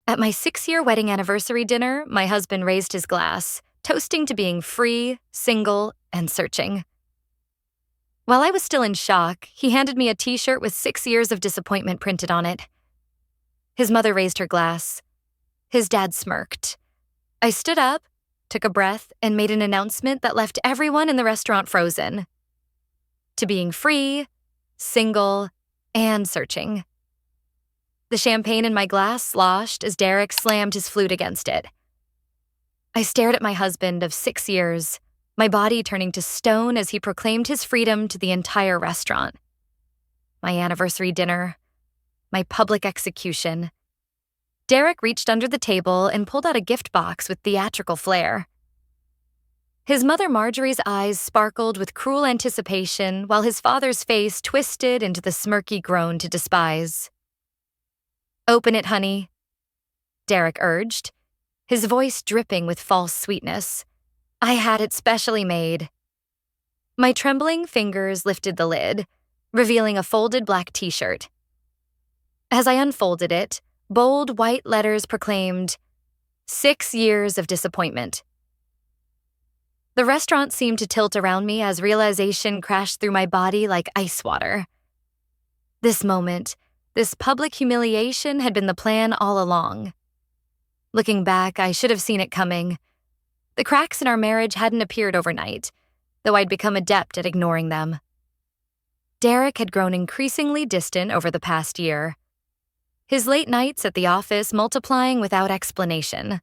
At my 6-year wedding anniversary dinner, my husband raised his glass, toasting to being free, single, and searching. While I was still in shock, he handed me a t-shirt with 6 years of disappointment printed on it. His mother raised her glass. His dad smirked. I stood up, took a breath, and made an announcement that left everyone in the restaurant frozen. To being free, single, and searching. The champagne in my glass sloshed as Derek slammed his flute against it. I stared at my husband of 6 years, my body turning to stone as he proclaimed his freedom to the entire restaurant. My anniversary dinner, my public execution. Derek reached under the table and pulled out a gift box with theatrical flair. His mother Marjorie's eyes sparkled with cruel anticipation while his father's face twisted into the smirky groan to despise. "Open it, honey," Derek urged, his voice dripping with false sweetness. I had it specially made. My trembling fingers lifted the lid, revealing a folded black t-shirt. As I unfolded it, bold white letters proclaimed, 6 years of disappointment. The restaurant seemed to tilt around me as realization crashed through my body like ice water. This moment, this public humiliation had been the plan all along. Looking back, I should have seen it coming. The cracks in our marriage hadn't appeared overnight, though I'd become adept at ignoring them. Derek had grown increasingly distant over the past year, his late nights at the office multiplying without explanation.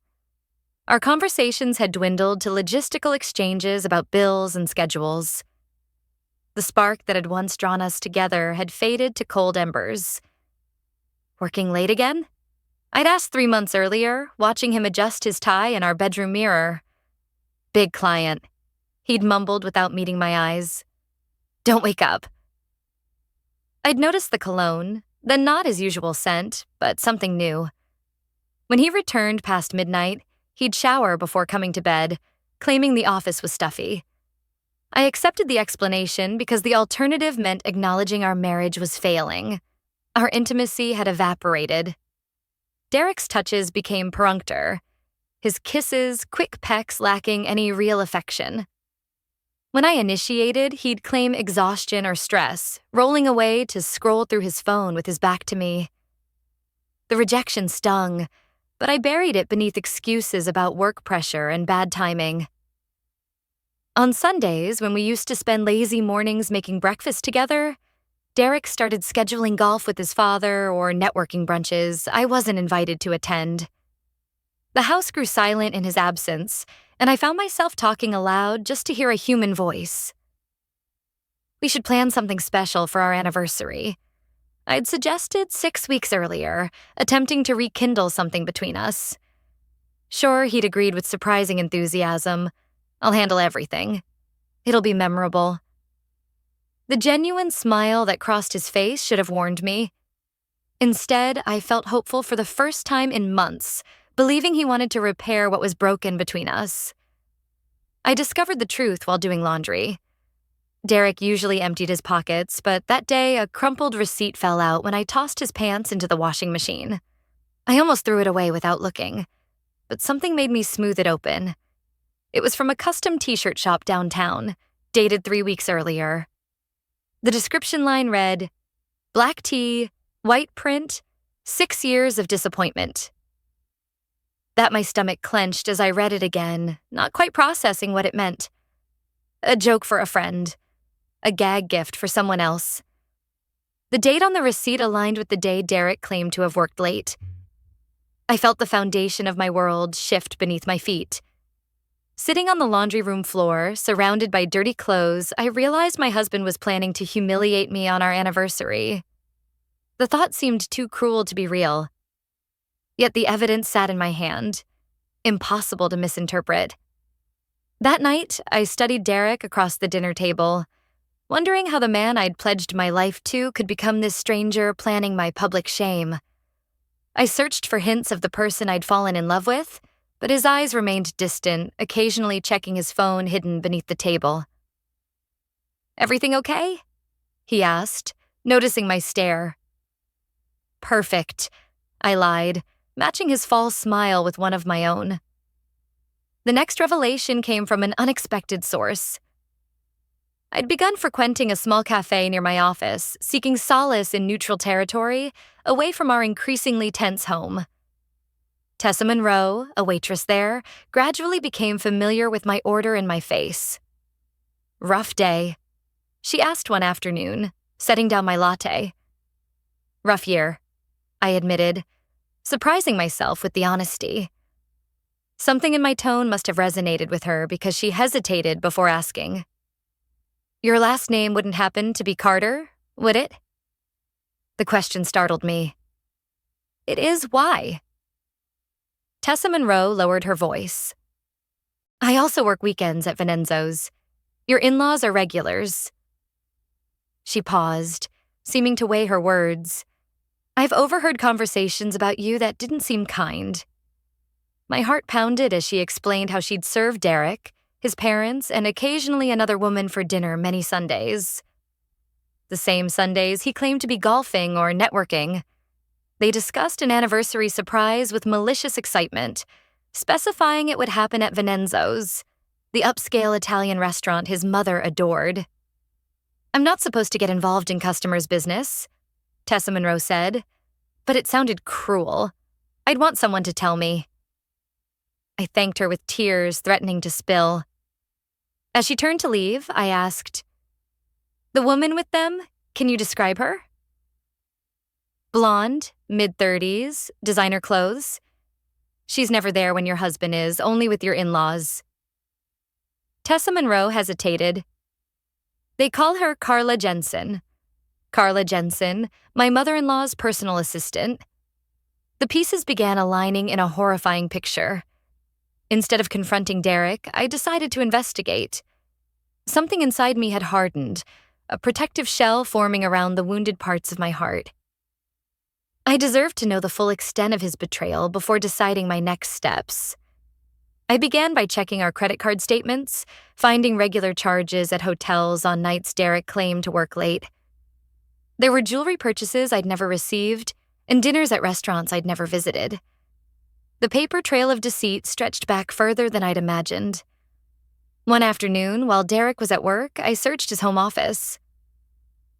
Our conversations had dwindled to logistical exchanges about bills and schedules. The spark that had once drawn us together had faded to cold embers. Working late again? I'd asked 3 months earlier, watching him adjust his tie in our bedroom mirror. "Big client," he'd mumbled without meeting my eyes. "Don't wake up." I'd noticed the cologne, then not his usual scent, but something new. When he returned past midnight, he'd shower before coming to bed, claiming the office was stuffy. I accepted the explanation because the alternative meant acknowledging our marriage was failing. Our intimacy had evaporated. Derek's touches became perfunctory, his kisses quick pecks lacking any real affection. When I initiated, he'd claim exhaustion or stress, rolling away to scroll through his phone with his back to me. The rejection stung, but I buried it beneath excuses about work pressure and bad timing. On Sundays, when we used to spend lazy mornings making breakfast together, Derek started scheduling golf with his father or networking brunches I wasn't invited to attend. The house grew silent in his absence, and I found myself talking aloud just to hear a human voice. "We should plan something special for our anniversary." I'd suggested 6 weeks earlier, attempting to rekindle something between us. Sure, he'd agreed with surprising enthusiasm. "I'll handle everything. It'll be memorable." The genuine smile that crossed his face should have warned me. Instead, I felt hopeful for the first time in months, believing he wanted to repair what was broken between us. I discovered the truth while doing laundry. Derek usually emptied his pockets, but that day a crumpled receipt fell out when I tossed his pants into the washing machine. I almost threw it away without looking, but something made me smooth it open. It was from a custom t-shirt shop downtown, dated 3 weeks earlier. The description line read, "Black tee, white print, 6 years of disappointment." That my stomach clenched as I read it again, not quite processing what it meant. A joke for a friend. A gag gift for someone else. The date on the receipt aligned with the day Derek claimed to have worked late. I felt the foundation of my world shift beneath my feet. Sitting on the laundry room floor, surrounded by dirty clothes, I realized my husband was planning to humiliate me on our anniversary. The thought seemed too cruel to be real. Yet the evidence sat in my hand, impossible to misinterpret. That night, I studied Derek across the dinner table, wondering how the man I'd pledged my life to could become this stranger planning my public shame. I searched for hints of the person I'd fallen in love with, but his eyes remained distant, occasionally checking his phone hidden beneath the table. "Everything okay?" he asked, noticing my stare. "Perfect," I lied, matching his false smile with one of my own. The next revelation came from an unexpected source. I'd begun frequenting a small cafe near my office, seeking solace in neutral territory, away from our increasingly tense home. Tessa Monroe, a waitress there, gradually became familiar with my order and my face. "Rough day," she asked one afternoon, setting down my latte. "Rough year," I admitted, surprising myself with the honesty. Something in my tone must have resonated with her because she hesitated before asking. "Your last name wouldn't happen to be Carter, would it?" The question startled me. "It is. Why?" Tessa Monroe lowered her voice. "I also work weekends at Vincenzo's. Your in-laws are regulars." She paused, seeming to weigh her words. "I've overheard conversations about you that didn't seem kind." My heart pounded as she explained how she'd served Derek, his parents, and occasionally another woman for dinner many Sundays. The same Sundays he claimed to be golfing or networking. They discussed an anniversary surprise with malicious excitement, specifying it would happen at Vincenzo's, the upscale Italian restaurant his mother adored. "I'm not supposed to get involved in customers' business," Tessa Monroe said, but it sounded cruel. I'd want someone to tell me. I thanked her with tears threatening to spill. As she turned to leave, I asked, "The woman with them, can you describe her?" "Blonde, mid-30s, designer clothes. She's never there when your husband is, only with your in-laws." Tessa Monroe hesitated. "They call her Carla Jensen. Carla Jensen, my mother-in-law's personal assistant." The pieces began aligning in a horrifying picture. Instead of confronting Derek, I decided to investigate. Something inside me had hardened, a protective shell forming around the wounded parts of my heart. I deserved to know the full extent of his betrayal before deciding my next steps. I began by checking our credit card statements, finding regular charges at hotels on nights Derek claimed to work late. There were jewelry purchases I'd never received and dinners at restaurants I'd never visited. The paper trail of deceit stretched back further than I'd imagined. One afternoon, while Derek was at work, I searched his home office.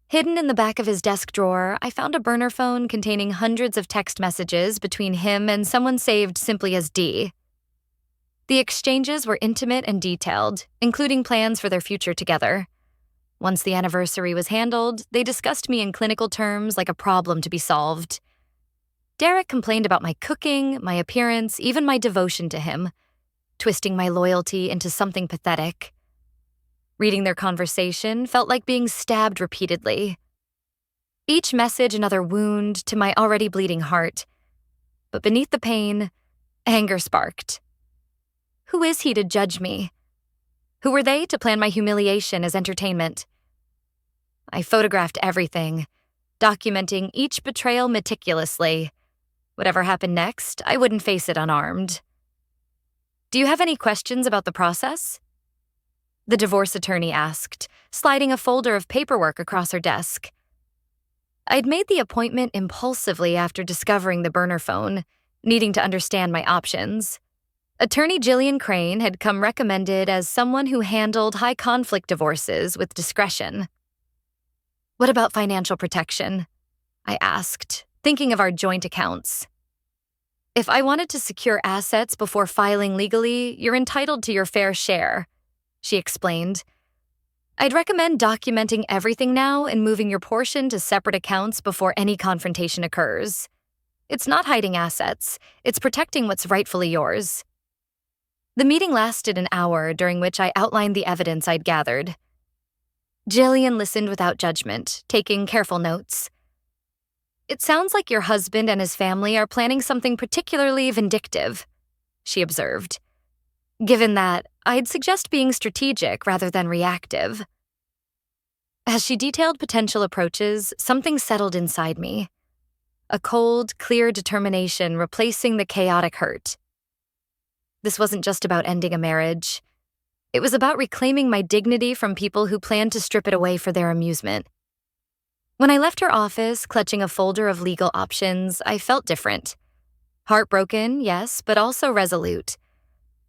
Hidden in the back of his desk drawer, I found a burner phone containing hundreds of text messages between him and someone saved simply as D. The exchanges were intimate and detailed, including plans for their future together. Once the anniversary was handled, they discussed me in clinical terms like a problem to be solved. Derek complained about my cooking, my appearance, even my devotion to him, twisting my loyalty into something pathetic. Reading their conversation felt like being stabbed repeatedly. Each message another wound to my already bleeding heart. But beneath the pain, anger sparked. Who is he to judge me? Who were they to plan my humiliation as entertainment? I photographed everything, documenting each betrayal meticulously. Whatever happened next, I wouldn't face it unarmed. "Do you have any questions about the process?" the divorce attorney asked, sliding a folder of paperwork across her desk. I'd made the appointment impulsively after discovering the burner phone, needing to understand my options. Attorney Jillian Crane had come recommended as someone who handled high-conflict divorces with discretion. "What about financial protection?" I asked, thinking of our joint accounts. "If I wanted to secure assets before filing legally, you're entitled to your fair share," she explained. "I'd recommend documenting everything now and moving your portion to separate accounts before any confrontation occurs. It's not hiding assets, it's protecting what's rightfully yours." The meeting lasted an hour, during which I outlined the evidence I'd gathered. Jillian listened without judgment, taking careful notes. "It sounds like your husband and his family are planning something particularly vindictive," she observed. "Given that, I'd suggest being strategic rather than reactive." As she detailed potential approaches, something settled inside me. A cold, clear determination replacing the chaotic hurt. This wasn't just about ending a marriage. It was about reclaiming my dignity from people who planned to strip it away for their amusement. When I left her office, clutching a folder of legal options, I felt different. Heartbroken, yes, but also resolute.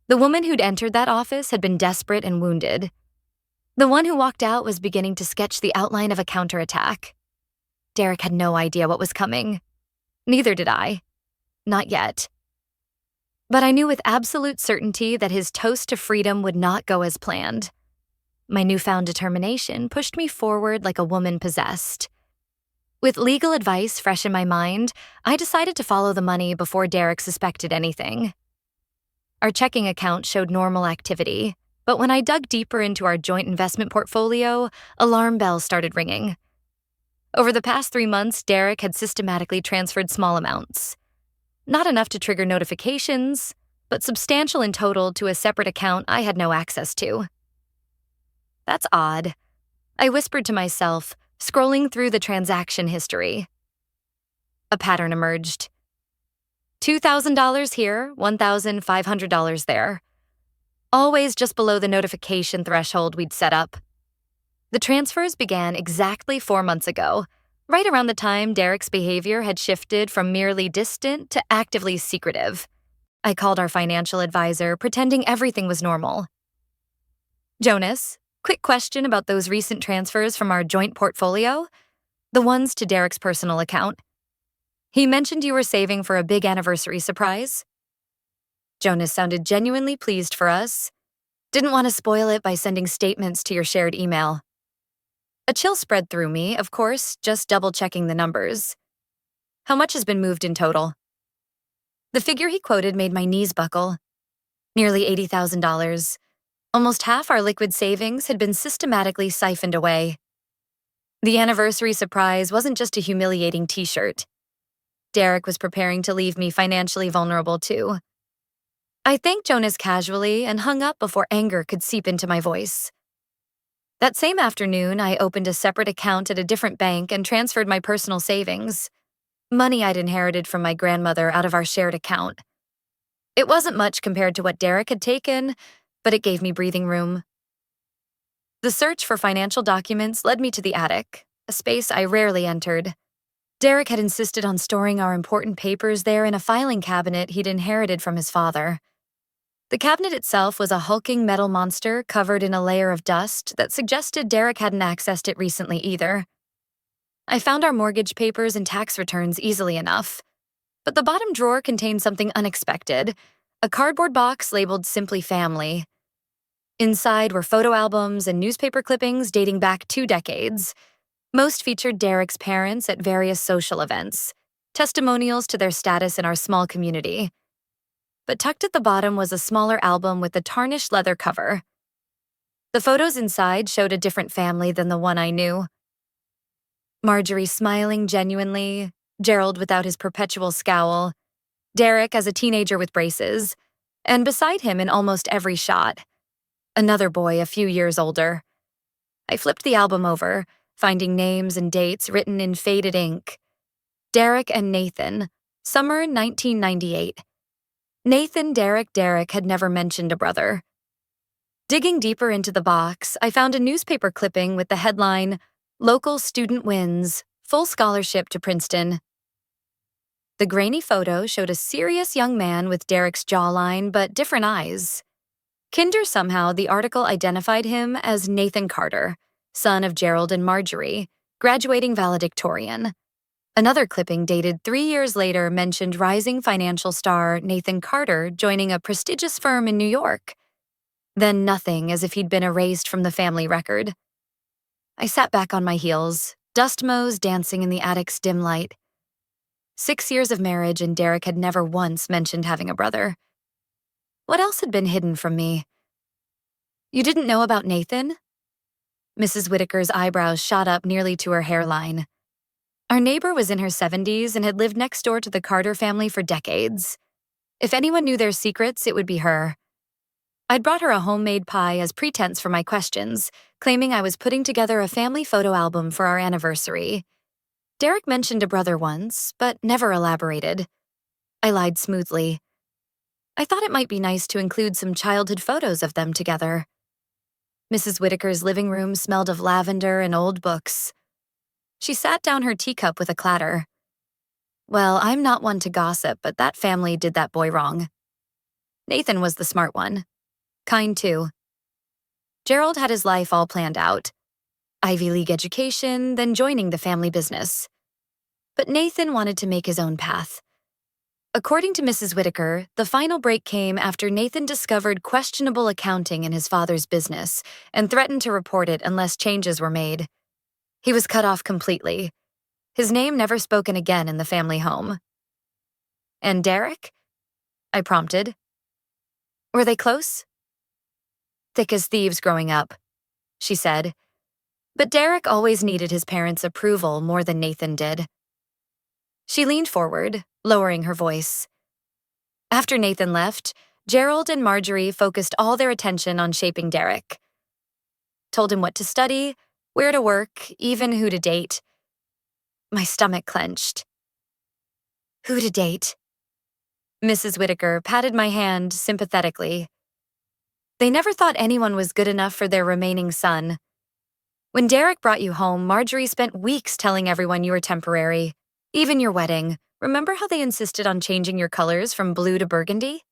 The woman who'd entered that office had been desperate and wounded. The one who walked out was beginning to sketch the outline of a counterattack. Derek had no idea what was coming. Neither did I. Not yet. But I knew with absolute certainty that his toast to freedom would not go as planned. My newfound determination pushed me forward like a woman possessed. With legal advice fresh in my mind, I decided to follow the money before Derek suspected anything. Our checking account showed normal activity, but when I dug deeper into our joint investment portfolio, alarm bells started ringing. Over the past 3 months, Derek had systematically transferred small amounts. Not enough to trigger notifications, but substantial in total to a separate account I had no access to. That's odd, I whispered to myself, scrolling through the transaction history. A pattern emerged. $2,000 here, $1,500 there. Always just below the notification threshold we'd set up. The transfers began exactly 4 months ago, right around the time Derek's behavior had shifted from merely distant to actively secretive. I called our financial advisor, pretending everything was normal. Jonas, quick question about those recent transfers from our joint portfolio, the ones to Derek's personal account. He mentioned you were saving for a big anniversary surprise. Jonas sounded genuinely pleased for us. Didn't want to spoil it by sending statements to your shared email. A chill spread through me, of course, just double-checking the numbers. How much has been moved in total? The figure he quoted made my knees buckle. Nearly $80,000. Almost half our liquid savings had been systematically siphoned away. The anniversary surprise wasn't just a humiliating t-shirt. Derek was preparing to leave me financially vulnerable too. I thanked Jonas casually and hung up before anger could seep into my voice. That same afternoon, I opened a separate account at a different bank and transferred my personal savings. Money I'd inherited from my grandmother out of our shared account. It wasn't much compared to what Derek had taken, but it gave me breathing room. The search for financial documents led me to the attic, a space I rarely entered. Derek had insisted on storing our important papers there in a filing cabinet he'd inherited from his father. The cabinet itself was a hulking metal monster covered in a layer of dust that suggested Derek hadn't accessed it recently either. I found our mortgage papers and tax returns easily enough, but the bottom drawer contained something unexpected, a cardboard box labeled Simply Family. Inside were photo albums and newspaper clippings dating back 2 decades. Most featured Derek's parents at various social events, testimonials to their status in our small community. But tucked at the bottom was a smaller album with a tarnished leather cover. The photos inside showed a different family than the one I knew. Marjorie smiling genuinely, Gerald without his perpetual scowl, Derek as a teenager with braces, and beside him in almost every shot, another boy a few years older. I flipped the album over, finding names and dates written in faded ink. Derek and Nathan, summer 1998. Nathan Derek had never mentioned a brother. Digging deeper into the box, I found a newspaper clipping with the headline, "Local Student Wins, Full Scholarship to Princeton." The grainy photo showed a serious young man with Derek's jawline but different eyes. Kinder somehow, the article identified him as Nathan Carter, son of Gerald and Marjorie, graduating valedictorian. Another clipping dated 3 years later mentioned rising financial star Nathan Carter joining a prestigious firm in New York. Then nothing, as if he'd been erased from the family record. I sat back on my heels, dust motes dancing in the attic's dim light. 6 years of marriage and Derek had never once mentioned having a brother. What else had been hidden from me? You didn't know about Nathan? Mrs. Whitaker's eyebrows shot up nearly to her hairline. Our neighbor was in her 70s and had lived next door to the Carter family for decades. If anyone knew their secrets, it would be her. I'd brought her a homemade pie as pretense for my questions, claiming I was putting together a family photo album for our anniversary. Derek mentioned a brother once, but never elaborated. I lied smoothly. I thought it might be nice to include some childhood photos of them together. Mrs. Whitaker's living room smelled of lavender and old books. She sat down her teacup with a clatter. Well, I'm not one to gossip, but that family did that boy wrong. Nathan was the smart one. Kind too. Gerald had his life all planned out. Ivy League education, then joining the family business. But Nathan wanted to make his own path. According to Mrs. Whitaker, the final break came after Nathan discovered questionable accounting in his father's business and threatened to report it unless changes were made. He was cut off completely. His name never spoken again in the family home. And Derek? I prompted. Were they close? Thick as thieves growing up, she said. But Derek always needed his parents' approval more than Nathan did. She leaned forward, lowering her voice. After Nathan left, Gerald and Marjorie focused all their attention on shaping Derek. Told him what to study, where to work, even who to date. My stomach clenched. Who to date? Mrs. Whitaker patted my hand sympathetically. They never thought anyone was good enough for their remaining son. When Derek brought you home, Marjorie spent weeks telling everyone you were temporary. Even your wedding. Remember how they insisted on changing your colors from blue to burgundy?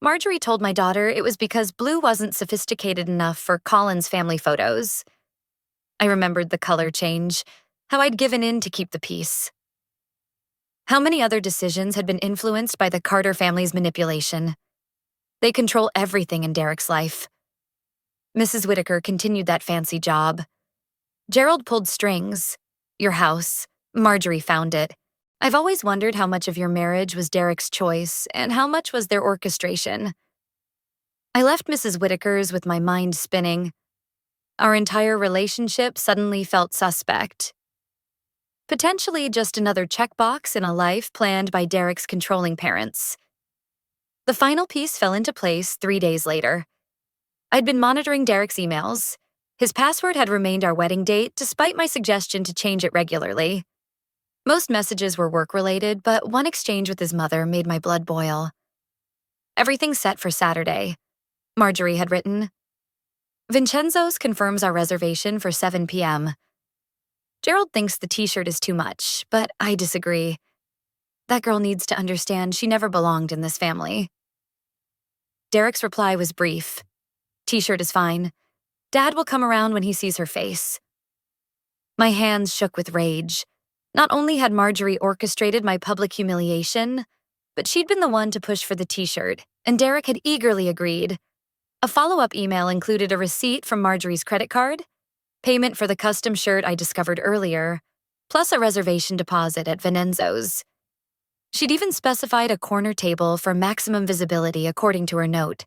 Marjorie told my daughter it was because blue wasn't sophisticated enough for Colin's family photos. I remembered the color change, how I'd given in to keep the peace. How many other decisions had been influenced by the Carter family's manipulation? They control everything in Derek's life. Mrs. Whitaker continued that fancy job. Gerald pulled strings. Your house. Marjorie found it. I've always wondered how much of your marriage was Derek's choice and how much was their orchestration. I left Mrs. Whitaker's with my mind spinning. Our entire relationship suddenly felt suspect. Potentially just another checkbox in a life planned by Derek's controlling parents. The final piece fell into place 3 days later. I'd been monitoring Derek's emails. His password had remained our wedding date despite my suggestion to change it regularly. Most messages were work-related, but one exchange with his mother made my blood boil. Everything's set for Saturday, Marjorie had written. Vincenzo's confirms our reservation for 7 p.m. Gerald thinks the t-shirt is too much, but I disagree. That girl needs to understand she never belonged in this family. Derek's reply was brief. T-shirt is fine. Dad will come around when he sees her face. My hands shook with rage. Not only had Marjorie orchestrated my public humiliation, but she'd been the one to push for the t-shirt, and Derek had eagerly agreed. A follow-up email included a receipt from Marjorie's credit card, payment for the custom shirt I discovered earlier, plus a reservation deposit at Vincenzo's. She'd even specified a corner table for maximum visibility according to her note.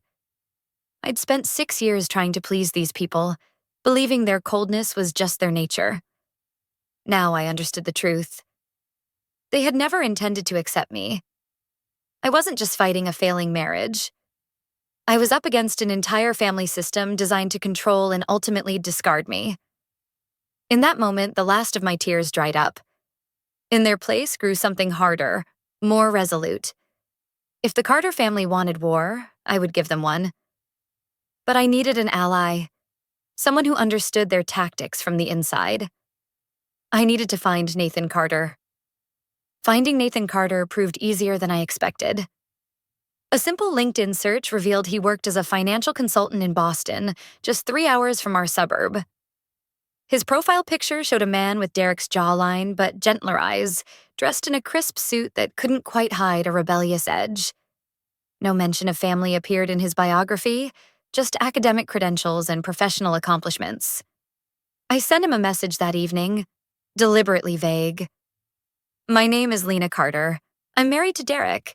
I'd spent 6 years trying to please these people, believing their coldness was just their nature. Now I understood the truth. They had never intended to accept me. I wasn't just fighting a failing marriage. I was up against an entire family system designed to control and ultimately discard me. In that moment, the last of my tears dried up. In their place grew something harder, more resolute. If the Carter family wanted war, I would give them one. But I needed an ally, someone who understood their tactics from the inside. I needed to find Nathan Carter. Finding Nathan Carter proved easier than I expected. A simple LinkedIn search revealed he worked as a financial consultant in Boston, just 3 hours from our suburb. His profile picture showed a man with Derek's jawline but gentler eyes, dressed in a crisp suit that couldn't quite hide a rebellious edge. No mention of family appeared in his biography, just academic credentials and professional accomplishments. I sent him a message that evening, deliberately vague. My name is Lena Carter. I'm married to Derek.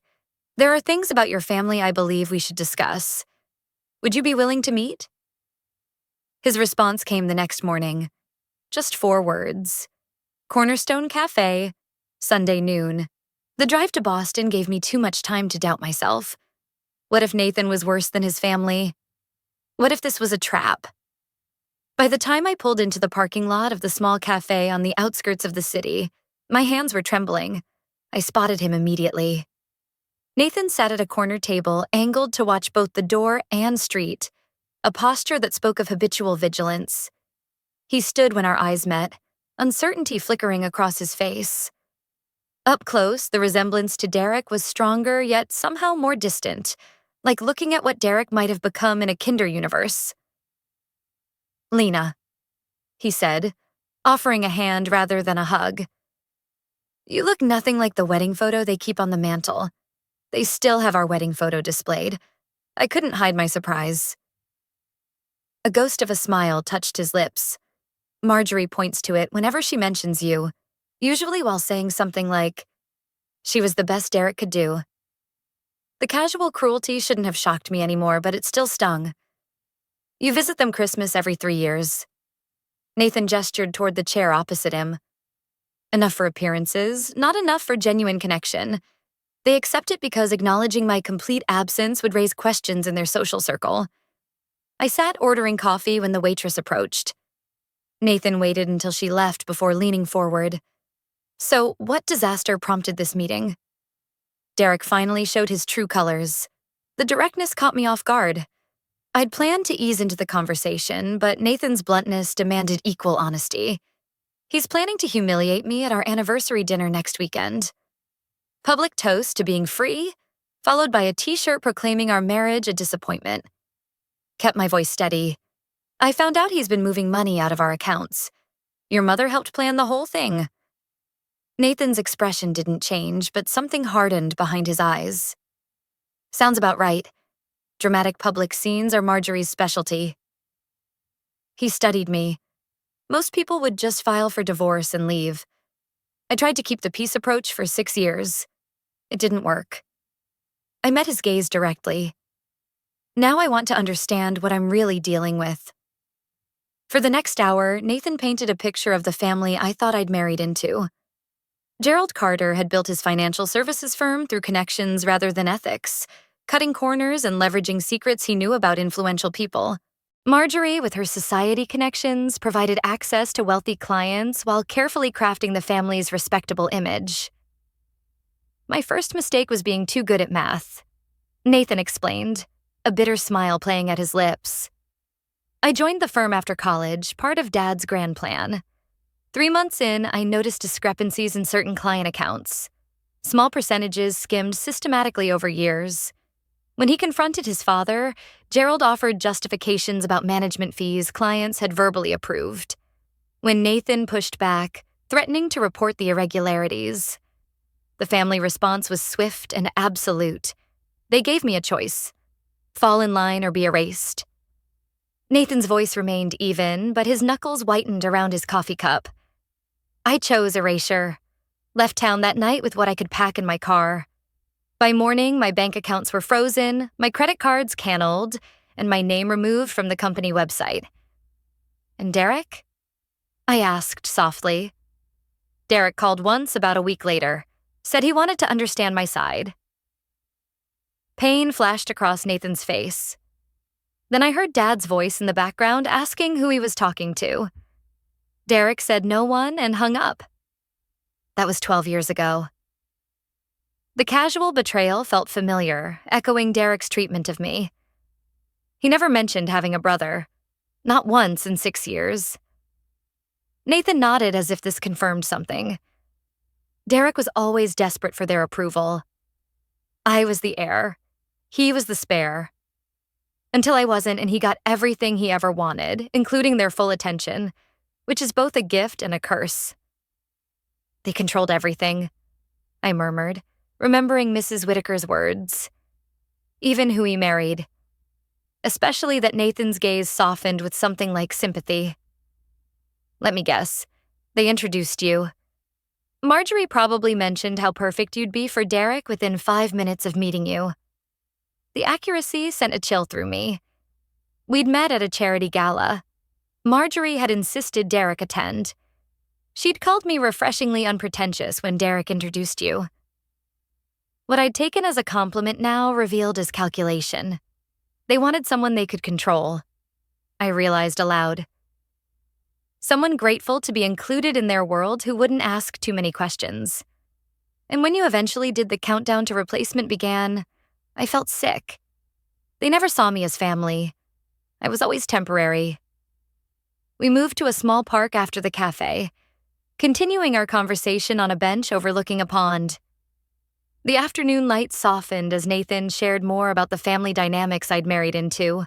There are things about your family I believe we should discuss. Would you be willing to meet? His response came the next morning. Just 4 words. Cornerstone Cafe, Sunday noon. The drive to Boston gave me too much time to doubt myself. What if Nathan was worse than his family? What if this was a trap? By the time I pulled into the parking lot of the small cafe on the outskirts of the city, my hands were trembling. I spotted him immediately. Nathan sat at a corner table angled to watch both the door and street, a posture that spoke of habitual vigilance. He stood when our eyes met, uncertainty flickering across his face. Up close, the resemblance to Derek was stronger yet somehow more distant, like looking at what Derek might have become in a kinder universe. "Lena," he said, offering a hand rather than a hug. "You look nothing like the wedding photo they keep on the mantle. They still have our wedding photo displayed." I couldn't hide my surprise. A ghost of a smile touched his lips. Marjorie points to it whenever she mentions you, usually while saying something like, "She was the best Derek could do." The casual cruelty shouldn't have shocked me anymore, but it still stung. "You visit them Christmas every 3 years. Nathan gestured toward the chair opposite him. "Enough for appearances, not enough for genuine connection. They accept it because acknowledging my complete absence would raise questions in their social circle." I sat ordering coffee when the waitress approached. Nathan waited until she left before leaning forward. "So, what disaster prompted this meeting?" Derek finally showed his true colors. The directness caught me off guard. I'd planned to ease into the conversation, but Nathan's bluntness demanded equal honesty. He's planning to humiliate me at our anniversary dinner next weekend. Public toast to being free, followed by a t-shirt proclaiming our marriage a disappointment. Kept my voice steady. "I found out he's been moving money out of our accounts. Your mother helped plan the whole thing." Nathan's expression didn't change, but something hardened behind his eyes. "Sounds about right. Dramatic public scenes are Marjorie's specialty." He studied me. Most people would just file for divorce and leave. I tried to keep the peace approach for 6 years. It didn't work. I met his gaze directly. Now I want to understand what I'm really dealing with. For the next hour, Nathan painted a picture of the family I thought I'd married into. Gerald Carter had built his financial services firm through connections rather than ethics, cutting corners and leveraging secrets he knew about influential people. Marjorie, with her society connections, provided access to wealthy clients while carefully crafting the family's respectable image. My first mistake was being too good at math. Nathan explained, a bitter smile playing at his lips. "I joined the firm after college, part of Dad's grand plan. 3 months in, I noticed discrepancies in certain client accounts. Small percentages skimmed systematically over years. When he confronted his father, Gerald offered justifications about management fees clients had verbally approved. When Nathan pushed back, threatening to report the irregularities, the family response was swift and absolute. They gave me a choice: fall in line or be erased." Nathan's voice remained even, but his knuckles whitened around his coffee cup. "I chose erasure. Left town that night with what I could pack in my car. By morning, my bank accounts were frozen, my credit cards canceled, and my name removed from the company website." "And Derek?" I asked softly. "Derek called once about a week later. Said he wanted to understand my side." Pain flashed across Nathan's face. Then I heard Dad's voice in the background asking who he was talking to. Derek said no one and hung up. That was 12 years ago. The casual betrayal felt familiar, echoing Derek's treatment of me. He never mentioned having a brother. Not once in 6 years. Nathan nodded as if this confirmed something. Derek was always desperate for their approval. I was the heir. He was the spare. Until I wasn't, and he got everything he ever wanted, including their full attention, which is both a gift and a curse. "They controlled everything," I murmured, remembering Mrs. Whitaker's words. Even who he married. Especially that Nathan's gaze softened with something like sympathy. "Let me guess. They introduced you. Marjorie probably mentioned how perfect you'd be for Derek within 5 minutes of meeting you." The accuracy sent a chill through me. We'd met at a charity gala. Marjorie had insisted Derek attend. She'd called me refreshingly unpretentious when Derek introduced you. What I'd taken as a compliment now revealed as calculation. They wanted someone they could control. I realized aloud. Someone grateful to be included in their world who wouldn't ask too many questions. And when you eventually did the countdown to replacement began, I felt sick. They never saw me as family. I was always temporary. We moved to a small park after the cafe. continuing our conversation on a bench overlooking a pond. The afternoon light softened as Nathan shared more about the family dynamics I'd married into.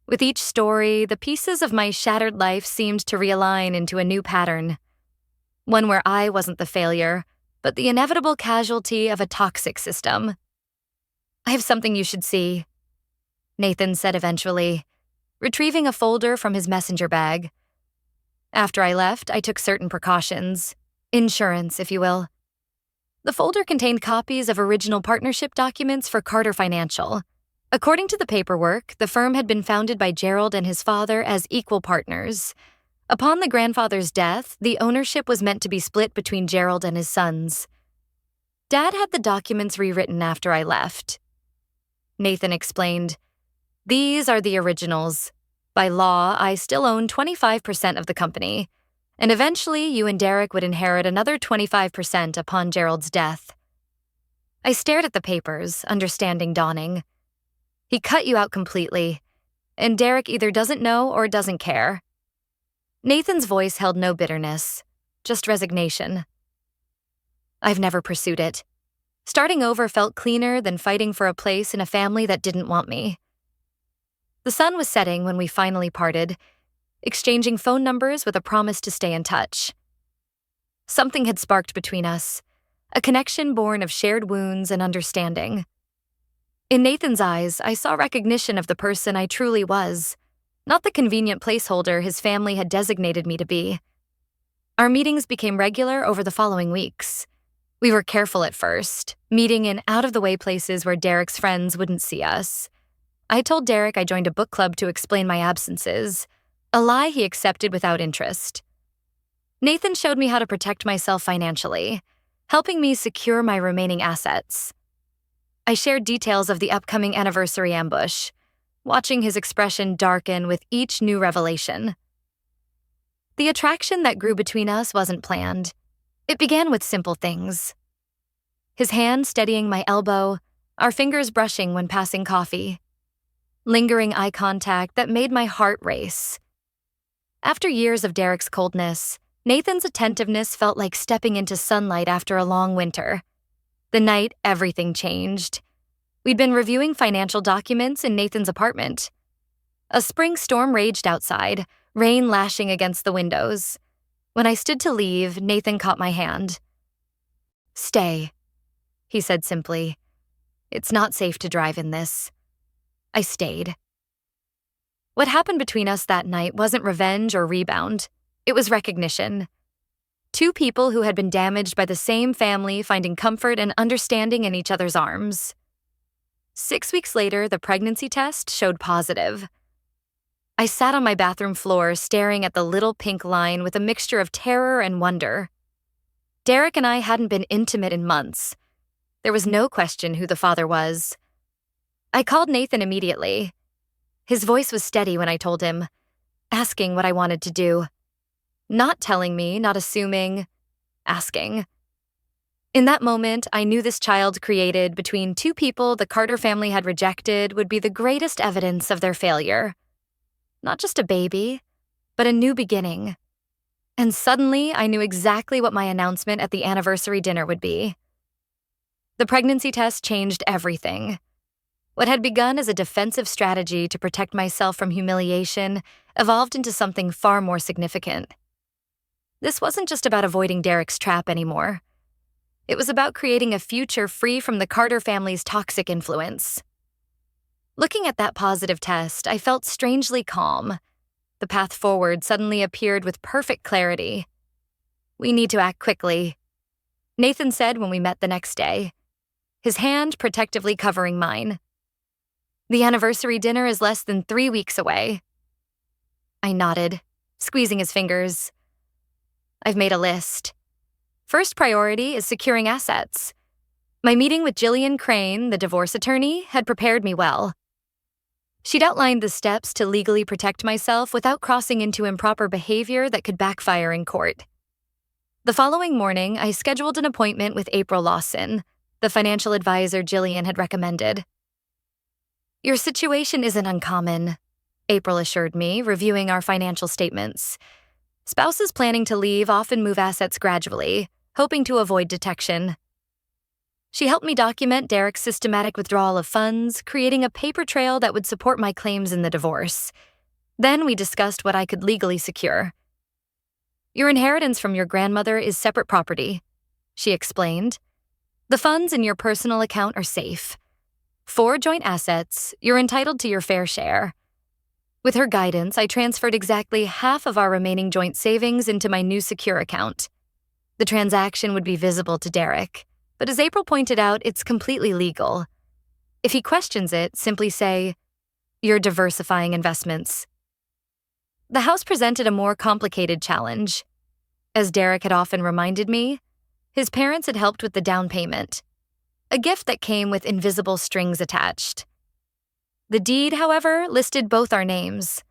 With each story, the pieces of my shattered life seemed to realign into a new pattern. One where I wasn't the failure, but the inevitable casualty of a toxic system. "I have something you should see," Nathan said eventually, retrieving a folder from his messenger bag. After I left, I took certain precautions. Insurance, if you will. The folder contained copies of original partnership documents for Carter Financial. According to the paperwork, the firm had been founded by Gerald and his father as equal partners. Upon the grandfather's death, the ownership was meant to be split between Gerald and his sons. Dad had the documents rewritten after I left. Nathan explained, "These are the originals. By law, I still own 25% of the company, and eventually you and Derek would inherit another 25% upon Gerald's death." I stared at the papers, understanding dawning. He cut you out completely, and Derek either doesn't know or doesn't care. Nathan's voice held no bitterness, just resignation. I've never pursued it. Starting over felt cleaner than fighting for a place in a family that didn't want me. The sun was setting when we finally parted, exchanging phone numbers with a promise to stay in touch. Something had sparked between us, a connection born of shared wounds and understanding. In Nathan's eyes, I saw recognition of the person I truly was, not the convenient placeholder his family had designated me to be. Our meetings became regular over the following weeks. We were careful at first, meeting in out-of-the-way places where Derek's friends wouldn't see us. I told Derek I joined a book club to explain my absences, a lie he accepted without interest. Nathan showed me how to protect myself financially, helping me secure my remaining assets. I shared details of the upcoming anniversary ambush, watching his expression darken with each new revelation. The attraction that grew between us wasn't planned. It began with simple things. His hand steadying my elbow, our fingers brushing when passing coffee. Lingering eye contact that made my heart race. After years of Derek's coldness, Nathan's attentiveness felt like stepping into sunlight after a long winter. The night everything changed. We'd been reviewing financial documents in Nathan's apartment. A spring storm raged outside, rain lashing against the windows. When I stood to leave, Nathan caught my hand. "Stay," he said simply. "It's not safe to drive in this." I stayed. What happened between us that night wasn't revenge or rebound. It was recognition. Two people who had been damaged by the same family finding comfort and understanding in each other's arms. 6 weeks later, the pregnancy test showed positive. I sat on my bathroom floor staring at the little pink line with a mixture of terror and wonder. Derek and I hadn't been intimate in months. There was no question who the father was. I called Nathan immediately. His voice was steady when I told him, asking what I wanted to do. Not telling me, not assuming, asking. In that moment, I knew this child created between two people the Carter family had rejected would be the greatest evidence of their failure. Not just a baby, but a new beginning. And suddenly, I knew exactly what my announcement at the anniversary dinner would be. The pregnancy test changed everything. What had begun as a defensive strategy to protect myself from humiliation evolved into something far more significant. This wasn't just about avoiding Derek's trap anymore. It was about creating a future free from the Carter family's toxic influence. Looking at that positive test, I felt strangely calm. The path forward suddenly appeared with perfect clarity. "We need to act quickly," Nathan said when we met the next day, his hand protectively covering mine. "The anniversary dinner is less than 3 weeks away." I nodded, squeezing his fingers. "I've made a list. First priority is securing assets. My meeting with Jillian Crane, the divorce attorney, had prepared me well. She'd outlined the steps to legally protect myself without crossing into improper behavior that could backfire in court. The following morning, I scheduled an appointment with April Lawson, the financial advisor Jillian had recommended. "Your situation isn't uncommon," April assured me, reviewing our financial statements. Spouses planning to leave often move assets gradually, hoping to avoid detection. She helped me document Derek's systematic withdrawal of funds, creating a paper trail that would support my claims in the divorce. Then we discussed what I could legally secure. Your inheritance from your grandmother is separate property, she explained. The funds in your personal account are safe. For joint assets, you're entitled to your fair share. With her guidance, I transferred exactly half of our remaining joint savings into my new secure account. The transaction would be visible to Derek, but as April pointed out, it's completely legal. If he questions it, simply say, "You're diversifying investments." The house presented a more complicated challenge. As Derek had often reminded me, his parents had helped with the down payment, a gift that came with invisible strings attached. The deed, however, listed both our names.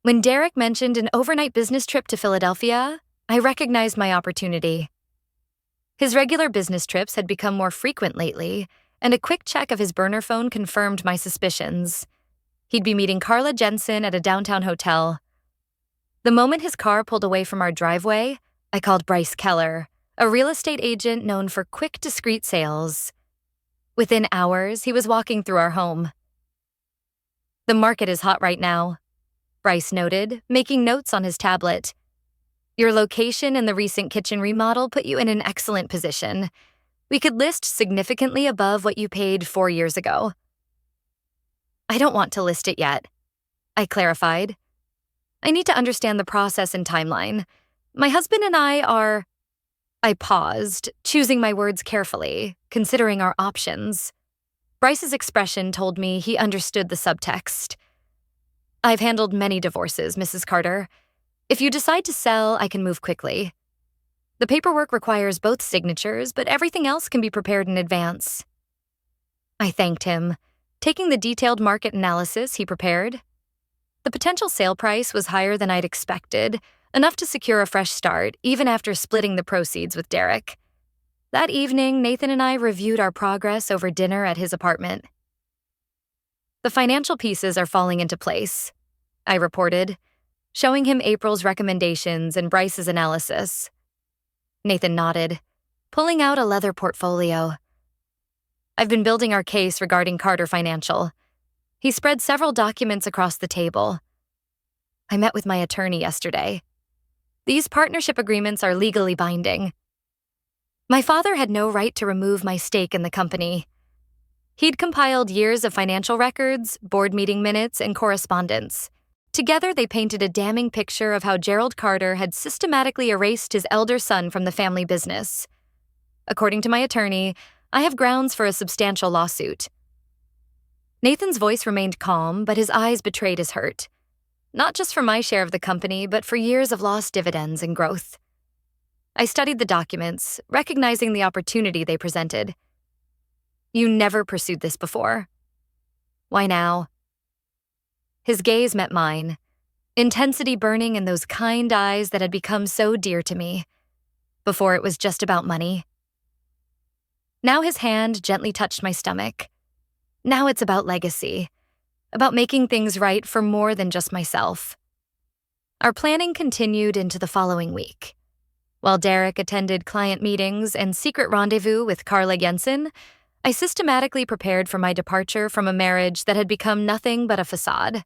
When Derek mentioned an overnight business trip to Philadelphia, I recognized my opportunity. His regular business trips had become more frequent lately, and a quick check of his burner phone confirmed my suspicions. He'd be meeting Carla Jensen at a downtown hotel. The moment his car pulled away from our driveway, I called Bryce Keller, a real estate agent known for quick, discreet sales. Within hours, he was walking through our home. "The market is hot right now," Bryce noted, making notes on his tablet. "Your location and the recent kitchen remodel put you in an excellent position. We could list significantly above what you paid 4 years ago." "I don't want to list it yet," I clarified. "I need to understand the process and timeline. My husband and I are—" I paused, choosing my words carefully, considering our options. Bryce's expression told me he understood the subtext. "I've handled many divorces, Mrs. Carter. If you decide to sell, I can move quickly. The paperwork requires both signatures, but everything else can be prepared in advance." I thanked him, taking the detailed market analysis he prepared. The potential sale price was higher than I'd expected, enough to secure a fresh start, even after splitting the proceeds with Derek. That evening, Nathan and I reviewed our progress over dinner at his apartment. "The financial pieces are falling into place," I reported, showing him April's recommendations and Bryce's analysis. Nathan nodded, pulling out a leather portfolio. "I've been building our case regarding Carter Financial." He spread several documents across the table. "I met with my attorney yesterday. These partnership agreements are legally binding. My father had no right to remove my stake in the company. He'd compiled years of financial records, board meeting minutes, and correspondence. Together, they painted a damning picture of how Gerald Carter had systematically erased his elder son from the family business. According to my attorney, I have grounds for a substantial lawsuit." Nathan's voice remained calm, but his eyes betrayed his hurt. Not just for my share of the company, but for years of lost dividends and growth. I studied the documents, recognizing the opportunity they presented. "You never pursued this before. Why now?" His gaze met mine, intensity burning in those kind eyes that had become so dear to me. Before it was just about money. Now his hand gently touched my stomach. Now it's about legacy, about making things right for more than just myself. Our planning continued into the following week. While Derek attended client meetings and secret rendezvous with Carla Jensen, I systematically prepared for my departure from a marriage that had become nothing but a facade.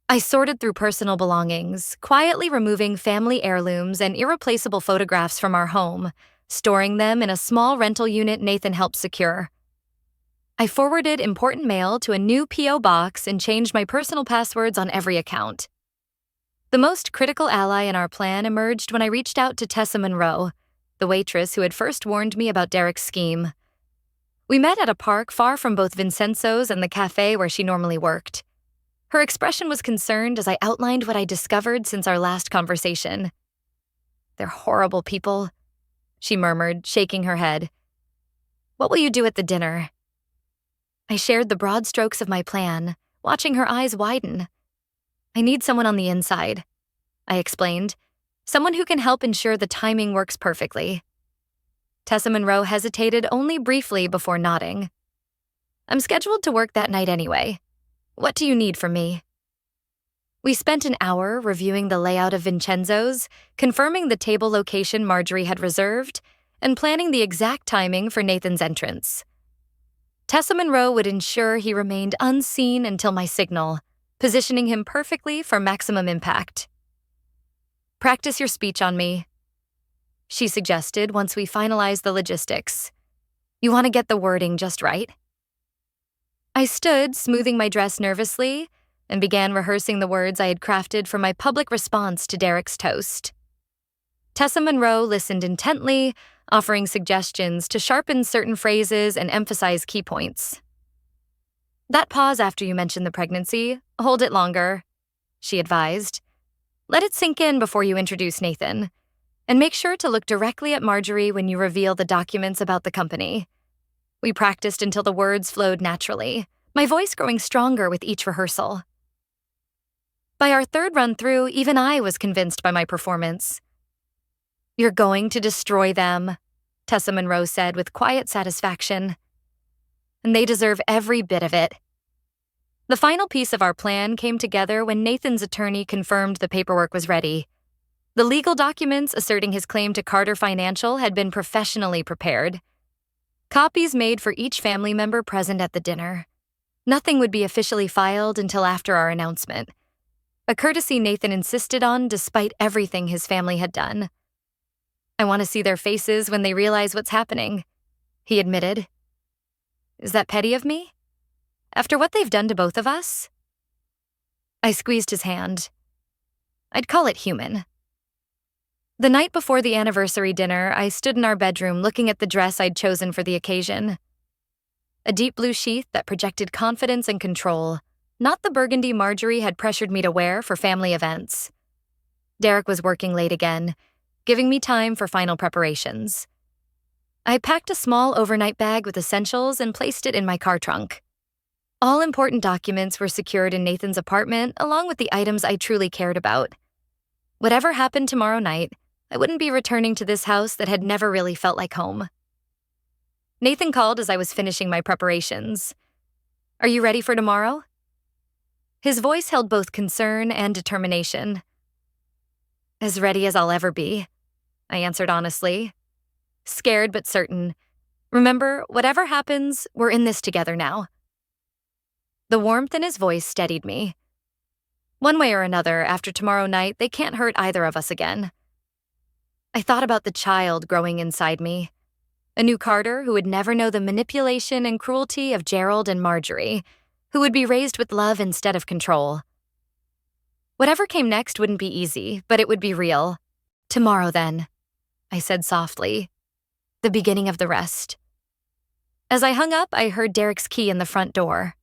I sorted through personal belongings, quietly removing family heirlooms and irreplaceable photographs from our home, storing them in a small rental unit Nathan helped secure. I forwarded important mail to a new P.O. box and changed my personal passwords on every account. The most critical ally in our plan emerged when I reached out to Tessa Monroe, the waitress who had first warned me about Derek's scheme. We met at a park far from both Vincenzo's and the cafe where she normally worked. Her expression was concerned as I outlined what I discovered since our last conversation. "They're horrible people," she murmured, shaking her head. "What will you do at the dinner?" I shared the broad strokes of my plan, watching her eyes widen. "I need someone on the inside," I explained. "Someone who can help ensure the timing works perfectly." Tessa Monroe hesitated only briefly before nodding. "I'm scheduled to work that night anyway. What do you need from me?" We spent an hour reviewing the layout of Vincenzo's, confirming the table location Marjorie had reserved, and planning the exact timing for Nathan's entrance. Tessa Monroe would ensure he remained unseen until my signal, positioning him perfectly for maximum impact. "Practice your speech on me," she suggested once we finalized the logistics. "You want to get the wording just right." I stood, smoothing my dress nervously, and began rehearsing the words I had crafted for my public response to Derek's toast. Tessa Monroe listened intently, offering suggestions to sharpen certain phrases and emphasize key points. "That pause after you mentioned the pregnancy, hold it longer," she advised. "Let it sink in before you introduce Nathan, and make sure to look directly at Marjorie when you reveal the documents about the company." We practiced until the words flowed naturally, my voice growing stronger with each rehearsal. By our third run-through, even I was convinced by my performance. "You're going to destroy them," Tessa Monroe said with quiet satisfaction. "And they deserve every bit of it." The final piece of our plan came together when Nathan's attorney confirmed the paperwork was ready. The legal documents asserting his claim to Carter Financial had been professionally prepared. Copies made for each family member present at the dinner. Nothing would be officially filed until after our announcement, a courtesy Nathan insisted on despite everything his family had done. "I want to see their faces when they realize what's happening," he admitted. "Is that petty of me? After what they've done to both of us?" I squeezed his hand. "I'd call it human." The night before the anniversary dinner, I stood in our bedroom looking at the dress I'd chosen for the occasion. A deep blue sheath that projected confidence and control, not the burgundy Marjorie had pressured me to wear for family events. Derek was working late again, giving me time for final preparations. I packed a small overnight bag with essentials and placed it in my car trunk. All important documents were secured in Nathan's apartment, along with the items I truly cared about. Whatever happened tomorrow night, I wouldn't be returning to this house that had never really felt like home. Nathan called as I was finishing my preparations. "Are you ready for tomorrow?" His voice held both concern and determination. "As ready as I'll ever be," I answered honestly. Scared but certain. "Remember, whatever happens, we're in this together now." The warmth in his voice steadied me. One way or another, after tomorrow night, they can't hurt either of us again. I thought about the child growing inside me. A new Carter who would never know the manipulation and cruelty of Gerald and Marjorie, who would be raised with love instead of control. Whatever came next wouldn't be easy, but it would be real. "Tomorrow, then," I said softly. "The beginning of the rest." As I hung up, I heard Derek's key in the front door.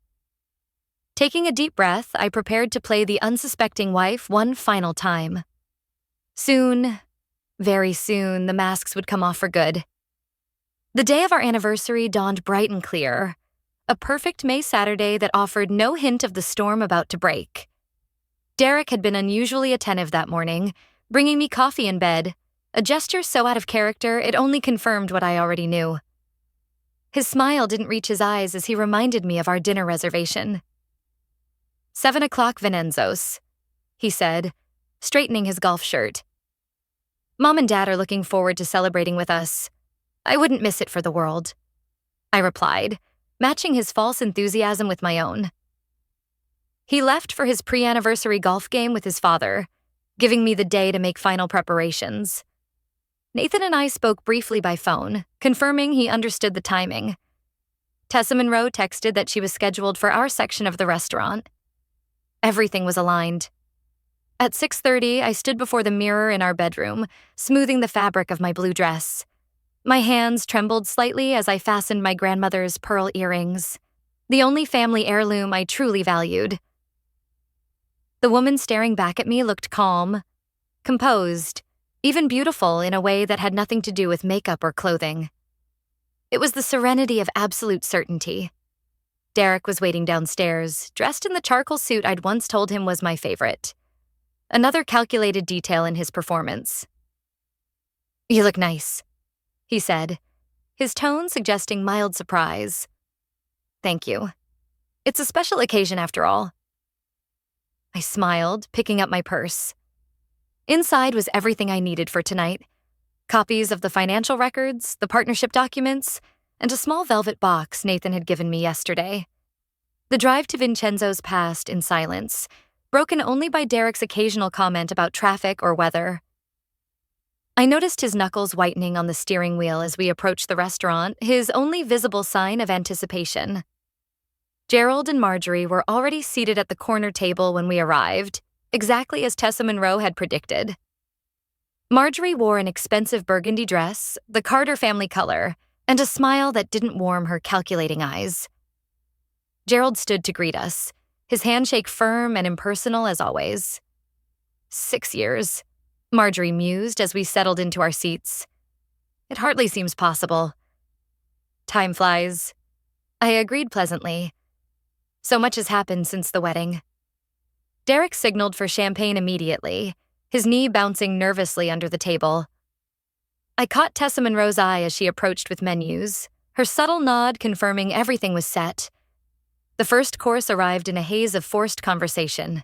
Taking a deep breath, I prepared to play the unsuspecting wife one final time. Soon, very soon, the masks would come off for good. The day of our anniversary dawned bright and clear, a perfect May Saturday that offered no hint of the storm about to break. Derek had been unusually attentive that morning, bringing me coffee in bed, a gesture so out of character it only confirmed what I already knew. His smile didn't reach his eyes as he reminded me of our dinner reservation. 7 o'clock Vincenzo's, he said, straightening his golf shirt. "Mom and Dad are looking forward to celebrating with us. I wouldn't miss it for the world," I replied, matching his false enthusiasm with my own. He left for his pre-anniversary golf game with his father, giving me the day to make final preparations. Nathan and I spoke briefly by phone, confirming he understood the timing. Tessa Monroe texted that she was scheduled for our section of the restaurant. Everything was aligned. At 6:30, I stood before the mirror in our bedroom, smoothing the fabric of my blue dress. My hands trembled slightly as I fastened my grandmother's pearl earrings, the only family heirloom I truly valued. The woman staring back at me looked calm, composed, even beautiful in a way that had nothing to do with makeup or clothing. It was the serenity of absolute certainty. Derek was waiting downstairs, dressed in the charcoal suit I'd once told him was my favorite. Another calculated detail in his performance. "You look nice," he said, his tone suggesting mild surprise. "Thank you. It's a special occasion after all." I smiled, picking up my purse. Inside was everything I needed for tonight: copies of the financial records, the partnership documents, and a small velvet box Nathan had given me yesterday. The drive to Vincenzo's passed in silence, broken only by Derek's occasional comment about traffic or weather. I noticed his knuckles whitening on the steering wheel as we approached the restaurant, his only visible sign of anticipation. Gerald and Marjorie were already seated at the corner table when we arrived, exactly as Tessa Monroe had predicted. Marjorie wore an expensive burgundy dress, the Carter family color, and a smile that didn't warm her calculating eyes. Gerald stood to greet us, his handshake firm and impersonal as always. 6 years, Marjorie mused as we settled into our seats. It hardly seems possible. Time flies. I agreed pleasantly. So much has happened since the wedding. Derek signaled for champagne immediately, his knee bouncing nervously under the table. I caught Tessa Monroe's eye as she approached with menus, her subtle nod confirming everything was set. The first course arrived in a haze of forced conversation.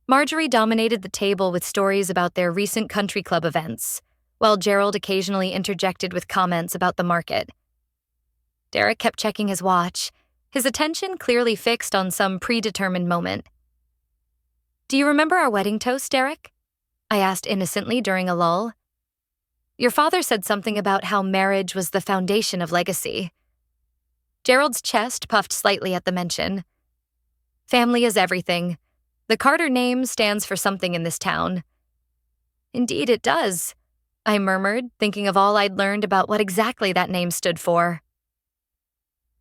Marjorie dominated the table with stories about their recent country club events, while Gerald occasionally interjected with comments about the market. Derek kept checking his watch, his attention clearly fixed on some predetermined moment. "Do you remember our wedding toast, Derek?" I asked innocently during a lull. "Your father said something about how marriage was the foundation of legacy." Gerald's chest puffed slightly at the mention. "Family is everything. The Carter name stands for something in this town." "Indeed it does," I murmured, thinking of all I'd learned about what exactly that name stood for.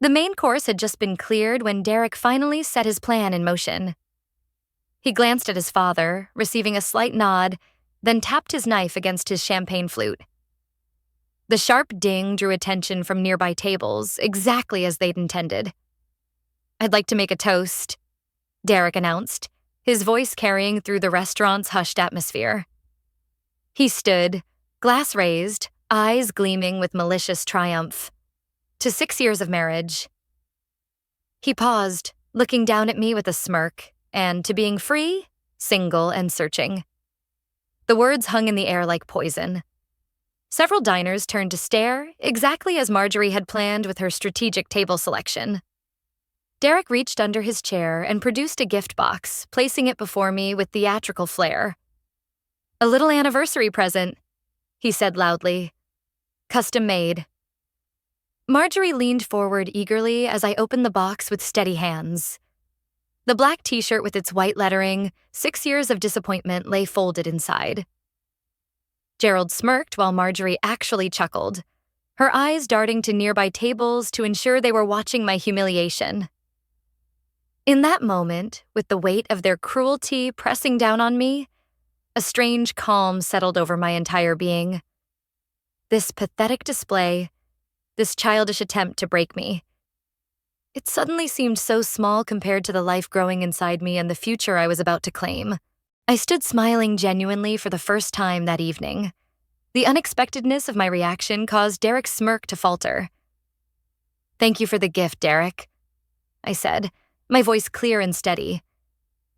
The main course had just been cleared when Derek finally set his plan in motion. He glanced at his father, receiving a slight nod, then tapped his knife against his champagne flute. The sharp ding drew attention from nearby tables, exactly as they'd intended. "I'd like to make a toast," Derek announced, his voice carrying through the restaurant's hushed atmosphere. He stood, glass raised, eyes gleaming with malicious triumph. "To 6 years of marriage." He paused, looking down at me with a smirk, and to being free, single, and searching. The words hung in the air like poison. Several diners turned to stare, exactly as Marjorie had planned with her strategic table selection. Derek reached under his chair and produced a gift box, placing it before me with theatrical flair. "A little anniversary present," he said loudly. "Custom made." Marjorie leaned forward eagerly as I opened the box with steady hands. The black t-shirt with its white lettering, 6 years of disappointment, lay folded inside. Gerald smirked while Marjorie actually chuckled, her eyes darting to nearby tables to ensure they were watching my humiliation. In that moment, with the weight of their cruelty pressing down on me, a strange calm settled over my entire being. This pathetic display, this childish attempt to break me. It suddenly seemed so small compared to the life growing inside me and the future I was about to claim. I stood smiling genuinely for the first time that evening. The unexpectedness of my reaction caused Derek's smirk to falter. "Thank you for the gift, Derek," I said, my voice clear and steady.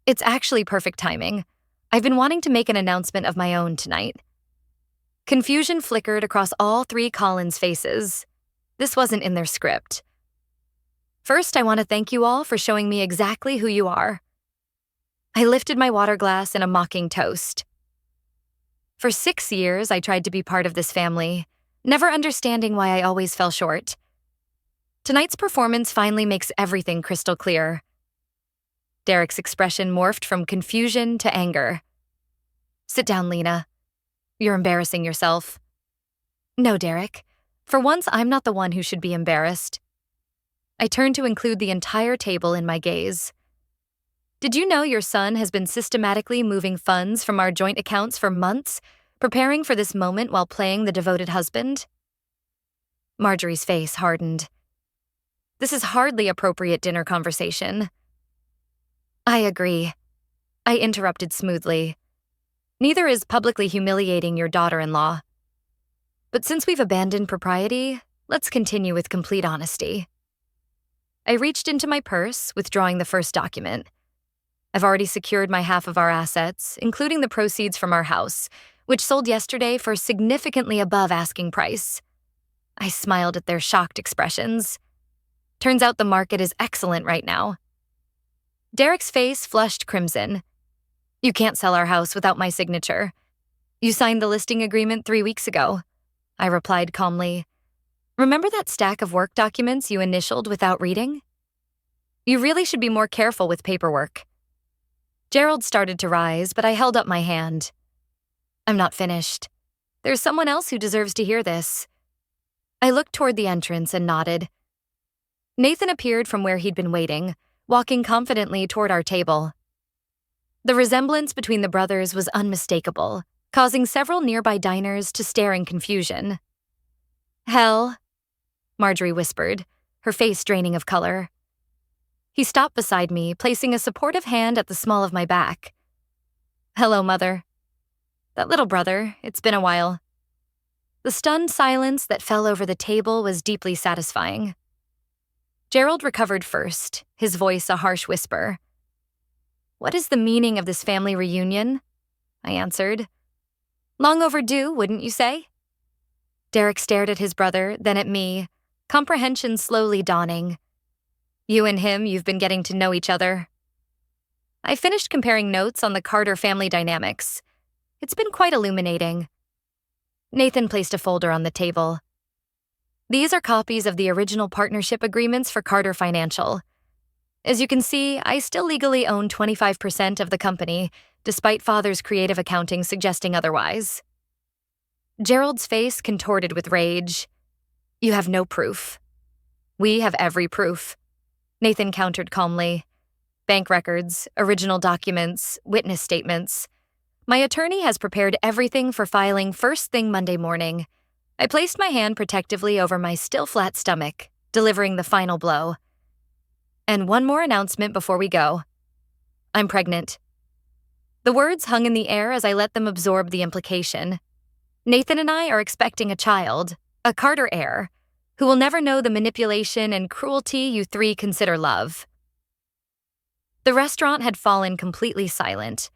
"It's actually perfect timing. I've been wanting to make an announcement of my own tonight." Confusion flickered across all 3 Collins' faces. This wasn't in their script. "First, I want to thank you all for showing me exactly who you are." I lifted my water glass in a mocking toast. For 6 years, I tried to be part of this family, never understanding why I always fell short. Tonight's performance finally makes everything crystal clear. Derek's expression morphed from confusion to anger. "Sit down, Lena. You're embarrassing yourself." "No, Derek. For once, I'm not the one who should be embarrassed." I turned to include the entire table in my gaze. "Did you know your son has been systematically moving funds from our joint accounts for months, preparing for this moment while playing the devoted husband?" Marjorie's face hardened. "This is hardly appropriate dinner conversation." "I agree," I interrupted smoothly. "Neither is publicly humiliating your daughter-in-law. But since we've abandoned propriety, let's continue with complete honesty." I reached into my purse, withdrawing the first document. I've already secured my half of our assets, including the proceeds from our house, which sold yesterday for significantly above asking price. I smiled at their shocked expressions. Turns out the market is excellent right now. Derek's face flushed crimson. You can't sell our house without my signature. You signed the listing agreement 3 weeks ago, I replied calmly. Remember that stack of work documents you initialed without reading? You really should be more careful with paperwork. Gerald started to rise, but I held up my hand. I'm not finished. There's someone else who deserves to hear this. I looked toward the entrance and nodded. Nathan appeared from where he'd been waiting, walking confidently toward our table. The resemblance between the brothers was unmistakable, causing several nearby diners to stare in confusion. Hell, Marjorie whispered, her face draining of color. He stopped beside me, placing a supportive hand at the small of my back. Hello, Mother. That little brother, it's been a while. The stunned silence that fell over the table was deeply satisfying. Gerald recovered first, his voice a harsh whisper. What is the meaning of this family reunion? I answered. Long overdue, wouldn't you say? Derek stared at his brother, then at me, comprehension slowly dawning. You and him, you've been getting to know each other. I finished comparing notes on the Carter family dynamics. It's been quite illuminating. Nathan placed a folder on the table. These are copies of the original partnership agreements for Carter Financial. As you can see, I still legally own 25% of the company, despite Father's creative accounting suggesting otherwise. Gerald's face contorted with rage. You have no proof. We have every proof, Nathan countered calmly. Bank records, original documents, witness statements. My attorney has prepared everything for filing first thing Monday morning. I placed my hand protectively over my still flat stomach, delivering the final blow. And one more announcement before we go. I'm pregnant. The words hung in the air as I let them absorb the implication. Nathan and I are expecting a child, a Carter heir, who will never know the manipulation and cruelty you three consider love. The restaurant had fallen completely silent.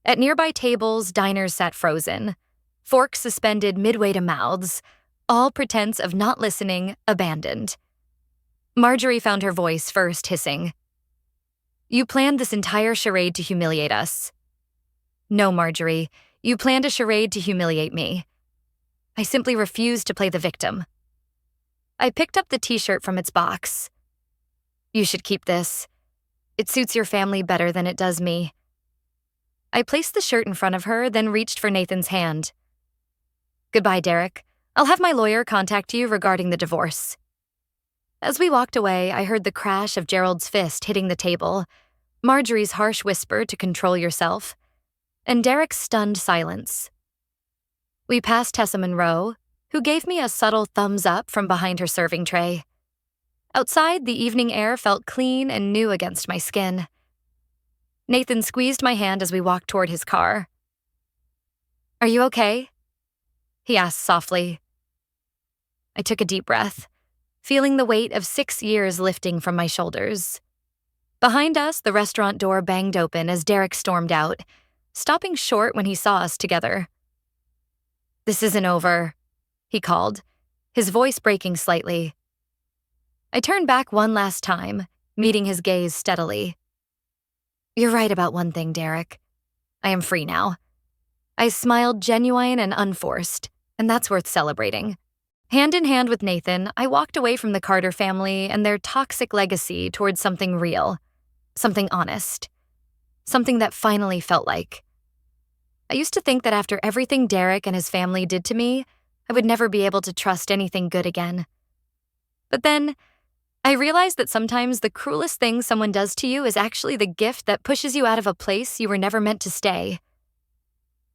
At nearby tables, diners sat frozen, forks suspended midway to mouths, all pretense of not listening abandoned. Marjorie found her voice first, hissing. You planned this entire charade to humiliate us. No, Marjorie, you planned a charade to humiliate me. I simply refused to play the victim. I picked up the t-shirt from its box. You should keep this. It suits your family better than it does me. I placed the shirt in front of her, then reached for Nathan's hand. Goodbye, Derek. I'll have my lawyer contact you regarding the divorce. As we walked away, I heard the crash of Gerald's fist hitting the table, Marjorie's harsh whisper to control yourself, and Derek's stunned silence. We passed Tessa Monroe, who gave me a subtle thumbs up from behind her serving tray. Outside, the evening air felt clean and new against my skin. Nathan squeezed my hand as we walked toward his car. Are you okay? He asked softly. I took a deep breath, feeling the weight of 6 years lifting from my shoulders. Behind us, the restaurant door banged open as Derek stormed out, stopping short when he saw us together. This isn't over, he called, his voice breaking slightly. I turned back one last time, meeting his gaze steadily. You're right about one thing, Derek. I am free now. I smiled genuine and unforced, and that's worth celebrating. Hand in hand with Nathan, I walked away from the Carter family and their toxic legacy towards something real, something honest, something that finally felt like. I used to think that after everything Derek and his family did to me, I would never be able to trust anything good again. But then, I realized that sometimes the cruelest thing someone does to you is actually the gift that pushes you out of a place you were never meant to stay.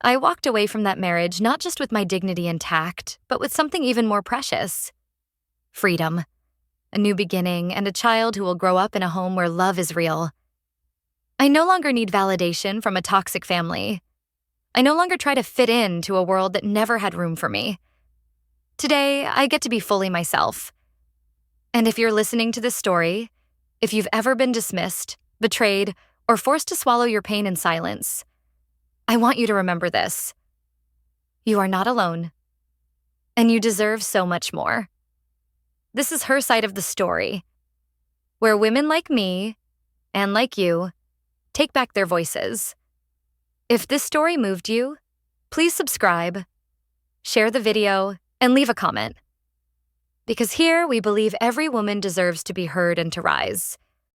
I walked away from that marriage not just with my dignity intact, but with something even more precious. Freedom, a new beginning, and a child who will grow up in a home where love is real. I no longer need validation from a toxic family. I no longer try to fit into a world that never had room for me. Today, I get to be fully myself. And if you're listening to this story, if you've ever been dismissed, betrayed, or forced to swallow your pain in silence, I want you to remember this. You are not alone, and you deserve so much more. This is her side of the story, where women like me, and like you, take back their voices. If this story moved you, please subscribe, share the video, and leave a comment. Because here we believe every woman deserves to be heard and to rise.